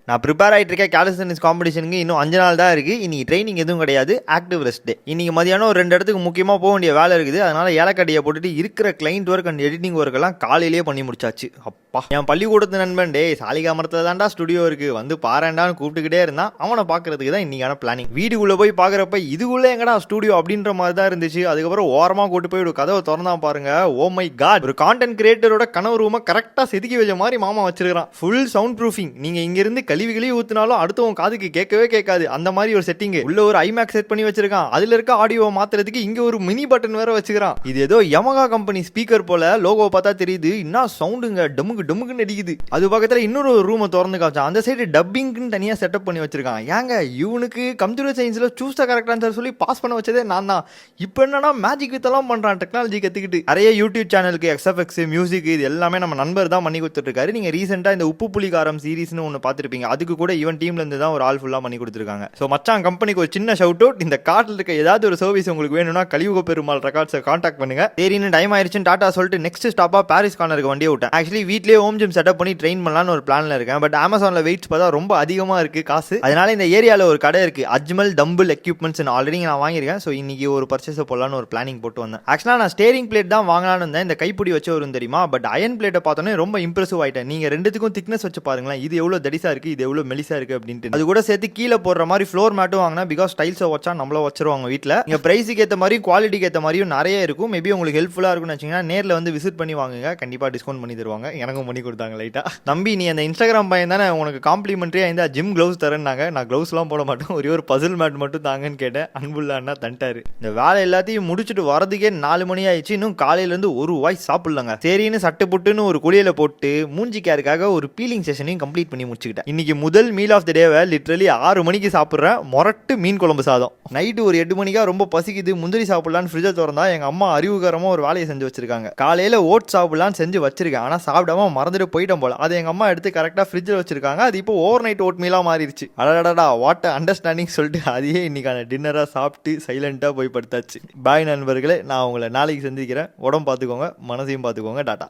நான் ப்ரிப்பேர் ஆகிட்டு இருக்கேன் கேலிஸ்தெனிக்ஸ் காம்படிஷனுக்கு இன்னும் 5 நாள் தான் இருக்குது. இன்னைக்கு ட்ரைனிங் எதுவும் கிடையாது, ஆக்டிவ் ரெஸ்ட் டே. இன்னைக்கு மதியானம் ஒரு 2 இடத்துக்கு முக்கியமாக போக வேண்டிய வேலை இருக்குது. அதனால ஏலக்கடையை போட்டுட்டு இருக்கிற client work and editing work எல்லாம் காலையிலேயே பண்ணி முடிச்சாச்சு. அப்பா, என் பள்ளிக்கூடத்து நண்பன் டே சாலிகா மரத்தில் தான்டா ஸ்டுடியோ இருக்குது, வந்து பாருண்டான்னு கூப்பிட்டுக்கிட்டே இருந்தான். அவனை பார்க்கறதுக்கு தான் இன்னைக்கான பிளானிங். வீடுக்குள்ளே போய் பார்க்குறப்ப இதுக்குள்ளே எங்கடா ஸ்டுடியோ அப்படின்ற மாதிரி தான் இருந்துச்சு. அதுக்கப்புறம் ஓரமாக கூட்டு போய் ஒரு கதவை திறந்தான் பாருங்க. ஓ மை காட், ஒரு கான்டென்ட் கிரியேட்டரோட கனவு ரூமை கரெக்டாக செதுக்கி வச்ச மாதிரி மாமா வச்சிருக்கான். Full sound proofing. நீங்கள் இங்கிருந்து கழுவி ஊத்தினாலும் அடுத்தவங்க காதுக்கு கேட்கவே கேட்காது, அந்த மாதிரி ஒரு செட்டிங். உள்ள ஒரு ஐமேக்ஸ் செட் பண்ணி வச்சிருக்கான். அதுல இருக்க ஆடியோ மாத்துறதுக்கு இங்க ஒரு மினி பட்டன் வேற வச்சுக்கிறான். இது ஏதோ யமகா கம்பெனி ஸ்பீக்கர் போல. லோகோ பார்த்தா தெரியுது. இன்னும் சவுண்டுங்க டமுக்கு டமுக்குன்னு அடிக்குது. அது பக்கத்துல இன்னொரு ரூமை திறந்து காமிச்சான். அந்த சைடு டப்பிங்னு தனியா செட்டப் பண்ணி வச்சிருக்கான். ஏங்க இவனுக்கு கம்ப்யூட்டர் சயின்ஸ்ல சூஸ் த கரெக்ட் ஆன்சர் சொல்லி பாஸ் பண்ண வச்சதே நான் தான். இப்போ என்னன்னா மேஜிக் வித் எல்லாம் பண்றான், டெக்னாலஜி கத்துக்கிட்டு. நிறைய யூடியூப் சேனலுக்கு எக்ஸ்எஃப்எக்ஸ் மியூசிக் இது எல்லாமே நம்ம நண்பர் தான் பண்ணி கொடுத்துட்டு இருக்காரு. நீங்க ரீசெண்டா இந்த உப்பு புலிகாரம் சீரிஸ்னு ஒன்று பார்த்துருப்பீங்க. அதுக்கு கூட ஈவன் டீம்ல இருந்து தான் ஒரு ஆள் ஃபுல்லா பண்ணி கொடுத்துருக்காங்க. ஸோ மச்சான் கம்பெனிக்கு ஒரு சின்ன ஷவுட் அவுட். இந்த கார்டில் இருக்க ஏதாவது ஒரு சர்வீஸ் உங்களுக்கு வேணும்னா கலியுக பெருமாள் ரெக்கார்ட்ஸை கான்டாக்ட் பண்ணுங்க. சரின்னு டைம் ஆயிடுச்சுன்னு டாட்டா சொல்லிட்டு நெக்ஸ்ட் ஸ்டாப்பா பாரிஸ் கார்னருக்கு வண்டியை விட்டேன். ஆக்சுவலி வீட்லேயே ஹோம் ஜிம் செட்டப் பண்ணி ட்ரெயின் பண்ணலான்னு ஒரு பிளான்ல இருக்கேன். பட் அமேசான்ல வெயிட்ஸ் பார்த்தா ரொம்ப அதிகமா இருக்கு காசு. அதனால இந்த ஏரியாவில் ஒரு கடை இருக்கு, அஜ்மல் டம்பிள் எக்யூப்மெண்ட்ஸ். ஆல்ரெடி நான் வாங்கியிருக்கேன். ஸோ இன்னைக்கு ஒரு பர்ச்சேஸ் போடலான்னு ஒரு பிளானிங் போட்டு வந்தேன். ஆக்சுவலா நான் ஸ்டேரிங் பிளேட் தான் வாங்கலான்னு இருந்தேன். இந்த கைப்பிடி வச்சு வரும் தெரியுமா. பட் அயன் பிளேட்டை பார்த்தோன்னே ரொம்ப இம்ப்ரெசிவ் ஆயிட்டேன். நீங்க ரெண்டுத்துக்கும் திக்னஸ் வச்சு பாருங்களேன். இது எவ்வளவு தடிசா இருக்கு, இது எவ்வளவு மெலிசா இருக்கு அப்படின்ட்டு. அது கூட சேர்த்து கீழே போடுற மாதிரி ஃப்ளோர் மேட்டும் வாங்கினா. பிகாஸ் டைல்ஸை வச்சா நம்மள வச்சிருவாங்க வீட்டில். இங்கே ப்ரைஸுக்கு ஏற்ற மாதிரி குவாலிட்டிக்கு ஏற்ற மாதிரியும் நிறைய இருக்கும். மேபி உங்களுக்கு ஹெல்ப்ஃபுல்லாக இருக்கும்னு வச்சிங்கன்னா நேரில் வந்து விசிட் பண்ணி வாங்குங்க. கண்டிப்பாக டிஸ்கவுண்ட் பண்ணி தருவாங்க. எனக்கும் பண்ணி கொடுத்தாங்க லைட்டாக. தம்பி நீ அந்த இன்ஸ்டாகிராம் பையன் தானே, உனக்கு காம்ப்ளிமெண்ட்ரியாக இந்த ஜிம் க்ளவுஸ் தரேன்னாங்க. நான் க்ளவுஸ்லாம் போட மாட்டேன், ஒரே ஒரு பசில் மேட் மட்டும் தாங்கன்னு கேட்டேன். அன்புள்ள அண்ணா தண்டாரு. இந்த வேலை எல்லாத்தையும் முடிச்சுட்டு வரதுக்கே 4 மணி ஆயிடுச்சு. இன்னும் காலையிலேருந்து ஒரு வாய் சாப்பிடலங்க. சரின்னு சட்டு புட்டுன்னு ஒரு குளியலை போட்டு மூஞ்சி கேருக்காக ஒரு பீலிங் செஷனையும் கம்ப்ளீட் பண்ணி முடிச்சுக்கிட்டேன். இன்னைக்கு முதல் மீல் ஆஃப் த டேவை லிட்ரலி 6 மணிக்கு சாப்பிட்றேன். மொரட்டு மீன் குழம்பு சாதம். நைட்டு ஒரு 8 மணிக்கா ரொம்ப பசிக்குது, முந்திரி சாப்பிடலான்னு ஃப்ரிட்ஜை திறந்தா எங்க அம்மா அறிவுகரமாக ஒரு வேலையை செஞ்சு வச்சிருக்காங்க. காலையில ஓட் சாப்பிடலான்னு செஞ்சு வச்சிருக்கேன். ஆனால் சாப்பிடாம மறந்துட்டு போயிட்டோம் போல. அதை எங்க அம்மா எடுத்து கரெக்டாக ஃப்ரிட்ஜில் வச்சிருக்காங்க. அது இப்போ ஓவர் நைட் ஓட் மீலாக மாறிடுச்சு. அடடா வாட் அண்டர்ஸ்டாண்டிங் சொல்லிட்டு அதையே இன்னைக்கான டின்னராக சாப்பிட்டு சைலண்டாக போய் படுத்தாச்சு. பாய் நண்பர்களே, நான் உங்களை நாளைக்கு சந்திக்கிறேன். உடம்பு பார்த்துக்கோங்க, மனசையும் பார்த்துக்கோங்க. டாட்டா.